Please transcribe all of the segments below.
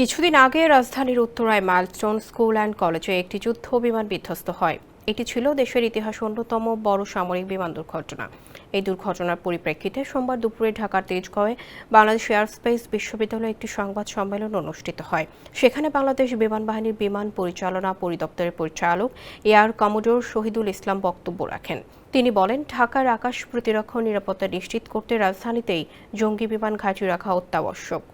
কিছুদিন আগে রাজধানীর উত্তরায় মাইলস্টোন স্কুল অ্যান্ড কলেজে একটি যুদ্ধ বিমান বিধ্বস্ত হয়। এটি ছিল দেশের ইতিহাসে অন্যতম বড় সামরিক বিমান দুর্ঘটনা। এই দুর্ঘটনার পরিপ্রেক্ষিতে সোমবার দুপুরে ঢাকার তেজগাঁওয়ে বাংলাদেশ এয়ারস্পেস বিশ্ববিদ্যালয়ে একটি সংবাদ সম্মেলন অনুষ্ঠিত হয়। সেখানে বাংলাদেশ বিমান বাহিনীর বিমান পরিচালনা পরিদপ্তরের পরিচালক এয়ার কমোডোর শহীদুল ইসলাম বক্তব্য রাখেন। তিনি বলেন, ঢাকার আকাশ প্রতিরক্ষা নিরাপত্তা নিশ্চিত করতে রাজধানীতেই জঙ্গি বিমান ঘাঁটি রাখা অত্যাবশ্যক।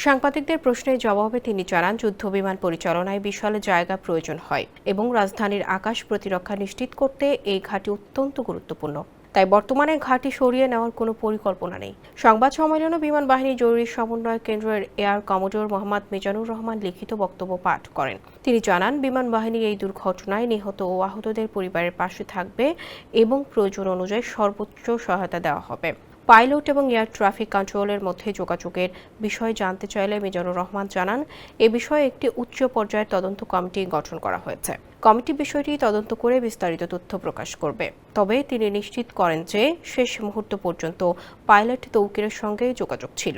সাংবাদিকদের প্রশ্নের জবাবে তিনি জানান, যুদ্ধবিমান পরিচালনায় বিশাল জায়গা প্রয়োজন হয় এবং রাজধানীর আকাশ প্রতিরক্ষা নিশ্চিত করতে এই ঘাঁটি অত্যন্ত গুরুত্বপূর্ণ। তাই বর্তমানে ঘাঁটি সরিয়ে নেওয়ার কোনো পরিকল্পনা নেই। সংবাদ সম্মেলনে বিমান বাহিনীর জরুরি সমন্বয় কেন্দ্রের এয়ার কমোডোর মোহাম্মদ মিজানুর রহমান লিখিত বক্তব্য পাঠ করেন। তিনি জানান, বিমান বাহিনী এই দুর্ঘটনায় নিহত ও আহতদের পরিবারের পাশে থাকবে এবং প্রয়োজন অনুযায়ী সর্বোচ্চ সহায়তা দেওয়া হবে। পাইলট এবং এয়ার ট্রাফিক কন্ট্রোলের মধ্যে যোগাযোগের বিষয়ে জানতে চাইলে মিজানুর রহমান জানান, এ বিষয়ে একটি উচ্চ পর্যায়ের তদন্ত কমিটি গঠন করা হয়েছে। কমিটি বিষয়টি তদন্ত করে বিস্তারিত তথ্য প্রকাশ করবে। তবে তিনি নিশ্চিত করেন যে শেষ মুহূর্ত পর্যন্ত পাইলট তৌকিরের সঙ্গে যোগাযোগ ছিল।